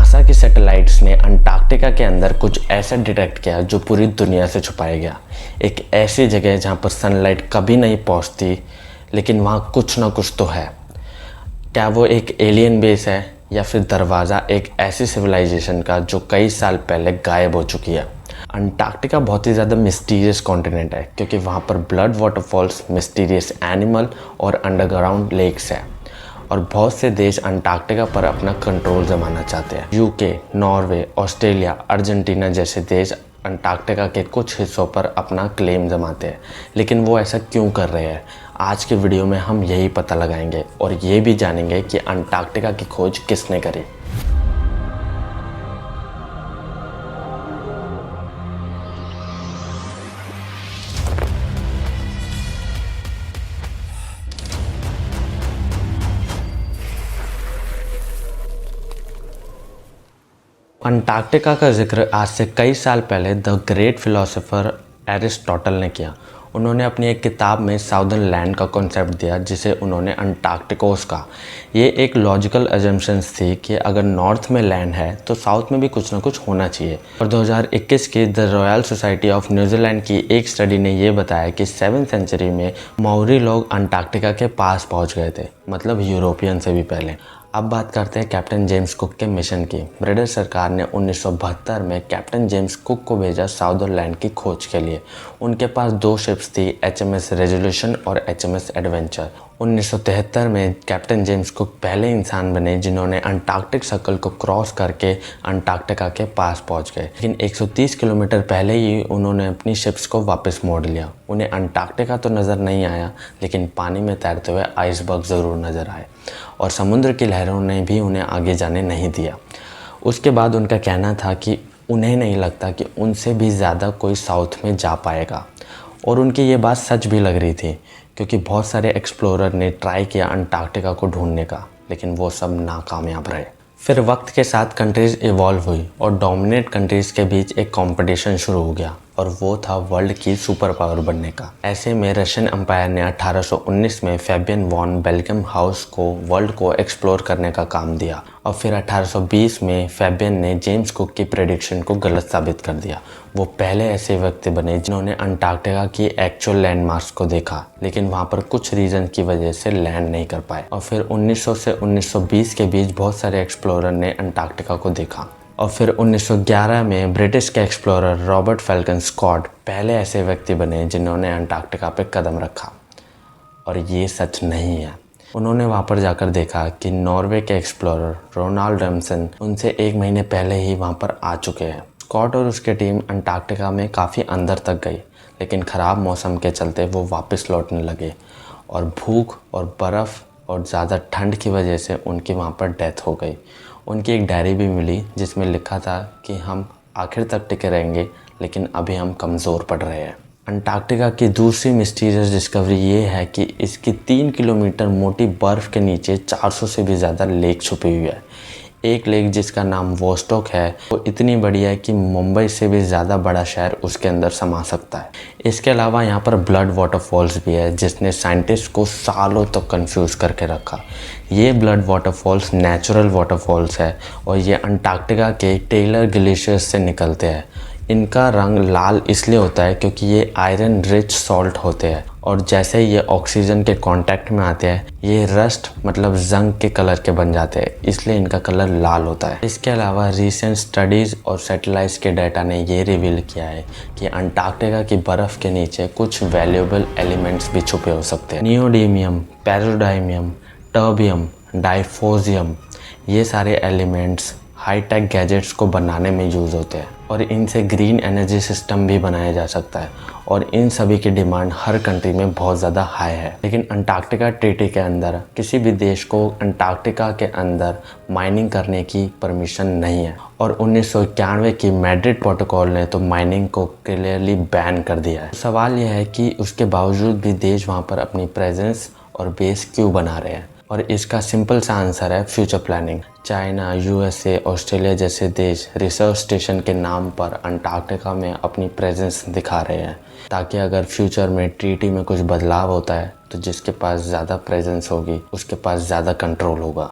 NASA की satellites ने Antarctica के अंदर कुछ ऐसा डिटेक्ट किया जो पूरी दुनिया से छुपाया गया। एक ऐसी जगह जहाँ पर सनलाइट कभी नहीं पहुँचती, लेकिन वहाँ कुछ ना कुछ तो है। क्या वो एक एलियन बेस है या फिर दरवाज़ा एक ऐसी सिविलाइजेशन का जो कई साल पहले गायब हो चुकी है। अंटार्कटिका बहुत ही ज़्यादा मिस्टीरियस कॉन्टिनेंट है क्योंकि वहाँ पर ब्लड वाटरफॉल्स, मिस्टीरियस एनिमल और अंडरग्राउंड लेक्स है। और बहुत से देश अंटार्कटिका पर अपना कंट्रोल जमाना चाहते हैं। यूके, नॉर्वे, ऑस्ट्रेलिया, अर्जेंटीना जैसे देश अंटार्कटिका के कुछ हिस्सों पर अपना क्लेम जमाते हैं, लेकिन वो ऐसा क्यों कर रहे हैं? आज के वीडियो में हम यही पता लगाएंगे और ये भी जानेंगे कि अंटार्कटिका की खोज किसने करी। अंटार्कटिका का जिक्र आज से कई साल पहले द ग्रेट फिलोसोफर एरिस्टोटल ने किया। उन्होंने अपनी एक किताब में साउदर्न लैंड का कॉन्सेप्ट दिया, जिसे उन्होंने अंटार्कटिकोस कहा। ये एक लॉजिकल अजम्पशंस थी कि अगर नॉर्थ में लैंड है तो साउथ में भी कुछ ना कुछ होना चाहिए। और 2021 की the royal society of New Zealand की एक स्टडी ने ये बताया कि 7वीं सेंचुरी में माओरी लोग अंटार्कटिका के पास पहुंच गए थे, मतलब यूरोपियन से भी पहले। अब बात करते हैं कैप्टन जेम्स कुक के मिशन की। ब्रिटिश सरकार ने 1972 में कैप्टन जेम्स कुक को भेजा साउदर्न लैंड की खोज के लिए। उनके पास 2 शिप्स थी, HMS रेजोल्यूशन और HMS एडवेंचर। 1973 में कैप्टन जेम्स कुक पहले इंसान बने जिन्होंने अंटार्कटिक सर्कल को क्रॉस करके अंटार्कटिका के पास पहुंच गए, लेकिन 130 किलोमीटर पहले ही उन्होंने अपनी शिप्स को वापस मोड़ लिया। उन्हें अंटार्कटिका तो नज़र नहीं आया, लेकिन पानी में तैरते हुए आइसबर्ग ज़रूर नज़र आए और समुद्र की लहरों ने भी उन्हें आगे जाने नहीं दिया। उसके बाद उनका कहना था कि उन्हें नहीं लगता कि उनसे भी ज़्यादा कोई साउथ में जा पाएगा, और उनकी ये बात सच भी लग रही थी क्योंकि बहुत सारे एक्सप्लोरर ने ट्राई किया अंटार्कटिका को ढूंढने का, लेकिन वो सब नाकामयाब रहे। फिर वक्त के साथ कंट्रीज़ इवॉल्व हुई और डोमिनेट कंट्रीज़ के बीच एक कंपटीशन शुरू हो गया, और वो था वर्ल्ड की सुपर पावर बनने का। ऐसे में रशियन एम्पायर ने 1819 में फैबियन वॉन बेल्गियम हाउस को वर्ल्ड को एक्सप्लोर करने का काम दिया, और फिर 1820 में फैबियन ने जेम्स कुक की प्रेडिक्शन को गलत साबित कर दिया। वो पहले ऐसे व्यक्ति बने जिन्होंने अंटार्कटिका की एक्चुअल लैंडमार्क्स को देखा, लेकिन वहाँ पर कुछ रीज़न की वजह से लैंड नहीं कर पाए। और फिर 1900 से 1920 के बीच बहुत सारे एक्सप्लोरर ने अंटार्कटिका को देखा, और फिर 1911 में ब्रिटिश के एक्सप्लोरर रॉबर्ट फैल्कन स्कॉट पहले ऐसे व्यक्ति बने जिन्होंने अंटार्कटिका पे कदम रखा। और ये सच नहीं है। उन्होंने वहाँ पर जाकर देखा कि नॉर्वे के एक्सप्लोरर रोनाल्ड रैमसन उनसे 1 महीने पहले ही वहाँ पर आ चुके हैं। स्कॉट और उसके टीम अंटार्कटिका में काफ़ी अंदर तक गई, लेकिन ख़राब मौसम के चलते वो वापस लौटने लगे, और भूख और बर्फ़ और ज़्यादा ठंड की वजह से उनकी वहाँ पर डेथ हो गई। उनकी एक डायरी भी मिली जिसमें लिखा था कि हम आखिर तक टिके रहेंगे, लेकिन अभी हम कमज़ोर पड़ रहे हैं। अंटार्कटिका की दूसरी मिस्टीरियस डिस्कवरी ये है कि इसकी 3 किलोमीटर मोटी बर्फ़ के नीचे 400 से भी ज़्यादा लेक छुपी हुई है। एक लेक जिसका नाम वोस्टॉक है, वो इतनी बड़ी है कि मुंबई से भी ज़्यादा बड़ा शहर उसके अंदर समा सकता है। इसके अलावा यहाँ पर ब्लड वाटरफॉल्स भी है, जिसने साइंटिस्ट को सालों तक कंफ्यूज करके रखा। ये ब्लड वाटरफॉल्स नेचुरल वाटरफॉल्स है, और ये अंटार्कटिका के टेलर ग्लेशियर्स से निकलते हैं। इनका रंग लाल इसलिए होता है क्योंकि ये आयरन रिच सॉल्ट होते हैं, और जैसे ही ये ऑक्सीजन के कांटेक्ट में आते हैं ये रस्ट मतलब जंग के कलर के बन जाते हैं, इसलिए इनका कलर लाल होता है। इसके अलावा रीसेंट स्टडीज़ और सैटेलाइट्स के डाटा ने ये रिवील किया है कि अंटार्कटिका की बर्फ़ के नीचे कुछ वैल्यूएबल एलिमेंट्स भी छुपे हो सकते हैं। नियोडीमियम, पैराडाइमियम, टर्बियम, डाइफोजियम, ये सारे एलिमेंट्स हाईटेक गैजेट्स को बनाने में यूज़ होते हैं, और इनसे ग्रीन एनर्जी सिस्टम भी बनाया जा सकता है, और इन सभी की डिमांड हर कंट्री में बहुत ज़्यादा हाई है। लेकिन अंटार्कटिका ट्रीटी के अंदर किसी भी देश को अंटार्कटिका के अंदर माइनिंग करने की परमिशन नहीं है, और 1991 की मैड्रिड प्रोटोकॉल ने तो माइनिंग को क्लियरली बैन कर दिया है। सवाल यह है कि उसके बावजूद भी देश वहाँ पर अपनी प्रेजेंस और बेस क्यों बना रहे हैं, और इसका सिंपल सा आंसर है future planning. China, USA, Australia जैसे देश रिसर्च स्टेशन के नाम पर अंटार्कटिका में अपनी प्रेजेंस दिखा रहे हैं, ताकि अगर फ्यूचर में ट्रीटी में कुछ बदलाव होता है तो जिसके पास ज़्यादा प्रेजेंस होगी उसके पास ज़्यादा कंट्रोल होगा।